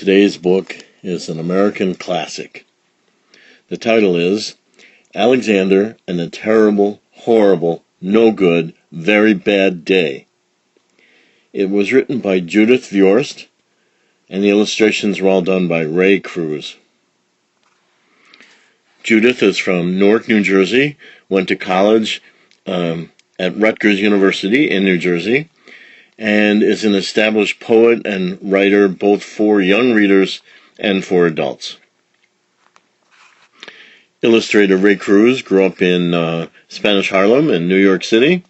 Today's book is an American classic. The title is Alexander and the Terrible, Horrible, No Good, Very Bad Day. It was written by Judith Viorst, and the illustrations were all done by Cruz. Judith is from Newark, New Jersey, went to college at Rutgers University in New Jersey, and is an established poet and writer both for young readers and for adults. Illustrator Cruz grew up in Spanish Harlem in New York City,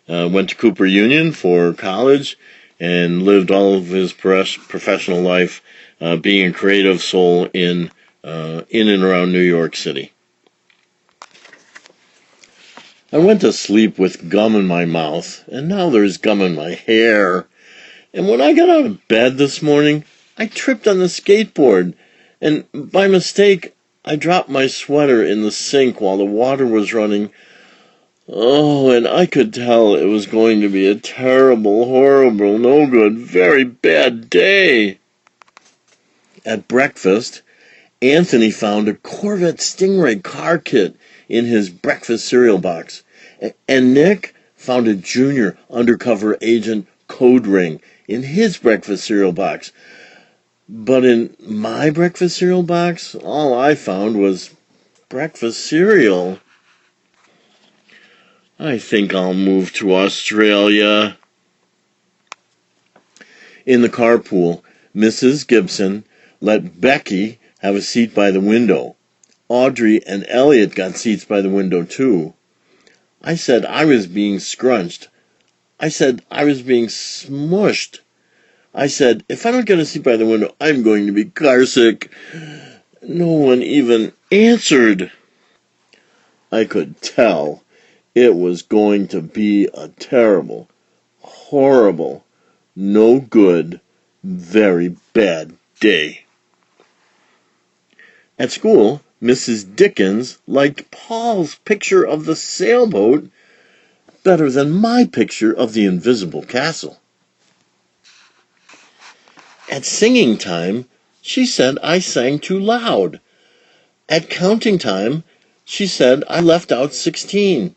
went to Cooper Union for college, and lived all of his professional life being a creative soul in and around New York City. I went to sleep with gum in my mouth, and now there's gum in my hair. And when I got out of bed this morning, I tripped on the skateboard, and by mistake, I dropped my sweater in the sink while the water was running. Oh, and I could tell it was going to be a terrible, horrible, no good, very bad day. At breakfast, Anthony found a Corvette Stingray car kit in his breakfast cereal box, and Nick found a junior undercover agent code ring in his breakfast cereal box. But in my breakfast cereal box, all I found was breakfast cereal. I think I'll move to Australia. In the carpool, Mrs. Gibson let Becky have a seat by the window. Audrey and Elliot got seats by the window, too. I said I was being scrunched. I said I was being smushed. I said, if I don't get a seat by the window, I'm going to be carsick. No one even answered. I could tell it was going to be a terrible, horrible, no good, very bad day. At school, Mrs. Dickens liked Paul's picture of the sailboat better than my picture of the invisible castle. At singing time, she said I sang too loud. At counting time, she said I left out 16.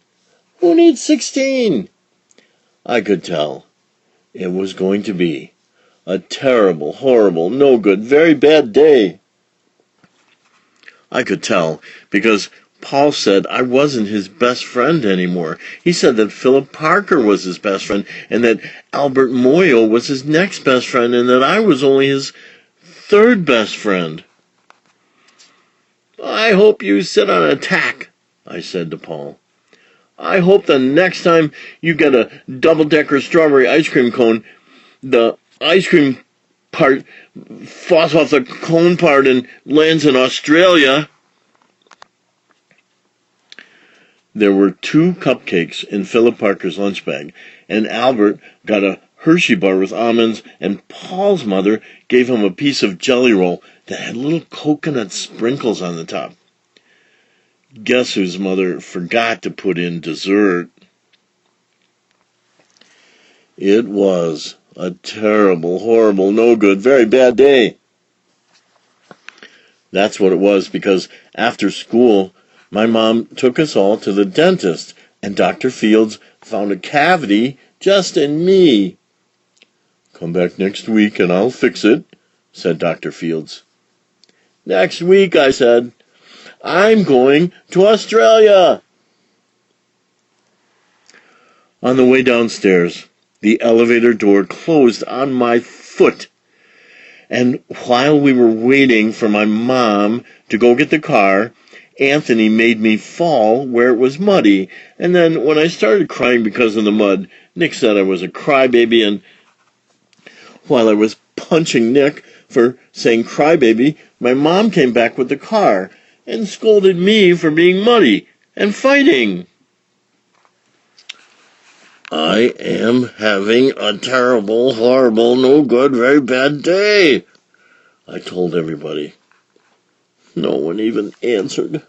Who needs 16? I could tell it was going to be a terrible, horrible, no good, very bad day. I could tell because Paul said I wasn't his best friend anymore. He said that Philip Parker was his best friend, and that Albert Moyle was his next best friend, and that I was only his third best friend. I hope you sit on a tack, I said to Paul. I hope the next time you get a double-decker strawberry ice cream cone, the ice cream part falls off the cone part and lands in Australia. There were 2 cupcakes in Philip Parker's lunch bag, and Albert got a Hershey bar with almonds, and Paul's mother gave him a piece of Jelly Roll that had little coconut sprinkles on the top. Guess whose mother forgot to put in dessert? It was a terrible, horrible, no good, very bad day. That's what it was, because after school, my mom took us all to the dentist, and Dr. Fields found a cavity just in me. Come back next week and I'll fix it, said Dr. Fields. Next week, I said. I'm going to Australia. On the way downstairs, the elevator door closed on my foot. And while we were waiting for my mom to go get the car, Anthony made me fall where it was muddy. And then when I started crying because of the mud, Nick said I was a crybaby. And while I was punching Nick for saying crybaby, my mom came back with the car and scolded me for being muddy and fighting. I am having a terrible, horrible, no good, very bad day, I told everybody. No one even answered.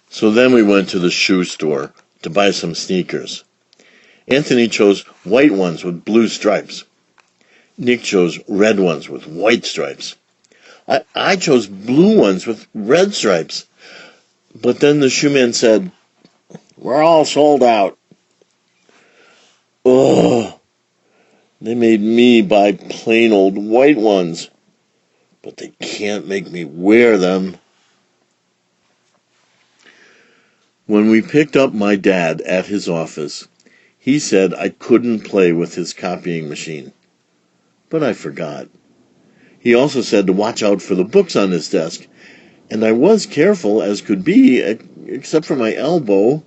So then we went to the shoe store to buy some sneakers. Anthony chose white ones with blue stripes. Nick chose red ones with white stripes. I chose blue ones with red stripes. But then the shoeman said, "We're all sold out." Ugh. They made me buy plain old white ones, but they can't make me wear them. When we picked up my dad at his office, he said I couldn't play with his copying machine, but I forgot. He also said to watch out for the books on his desk, and I was careful as could be, except for my elbow.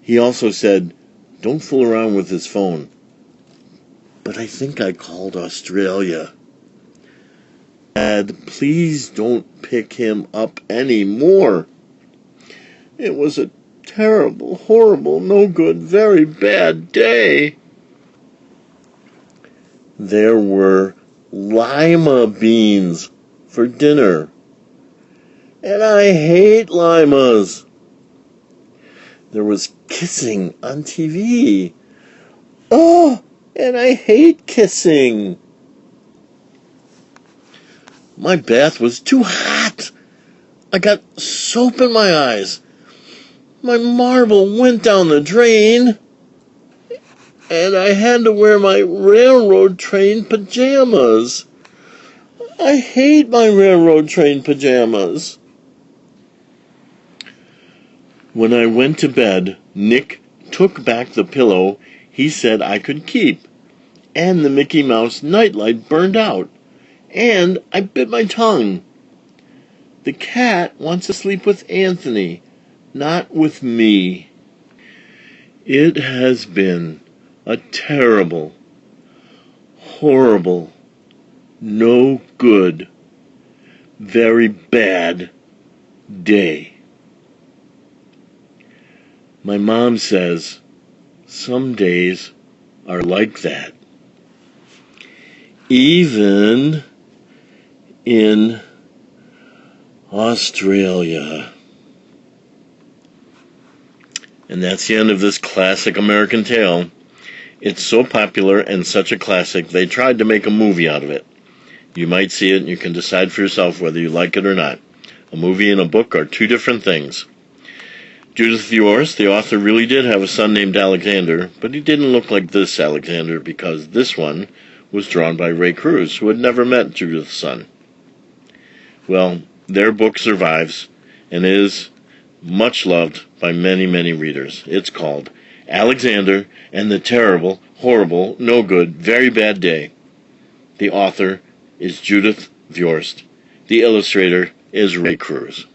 He also said, "Don't fool around with his phone." But I think I called Australia. Dad, please don't pick him up anymore. It was a terrible, horrible, no good, very bad day. There were lima beans for dinner. And I hate limas. There was kissing on TV. Oh, and I hate kissing. My bath was too hot. I got soap in my eyes. My marble went down the drain. And I had to wear my railroad train pajamas. I hate my railroad train pajamas. When I went to bed, Nick took back the pillow he said I could keep, and the Mickey Mouse nightlight burned out, and I bit my tongue. The cat wants to sleep with Anthony, not with me. It has been a terrible, horrible, no good, very bad day. My mom says some days are like that. Even in Australia. And that's the end of this classic American tale. It's so popular and such a classic, they tried to make a movie out of it. You might see it and you can decide for yourself whether you like it or not. A movie and a book are two different things. Judith Viorst, the author, really did have a son named Alexander, but he didn't look like this Alexander because this one was drawn by Cruz, who had never met Judith's son. Well, their book survives and is much loved by many, many readers. It's called Alexander and the Terrible, Horrible, No Good, Very Bad Day. The author is Judith Viorst. The illustrator is Cruz.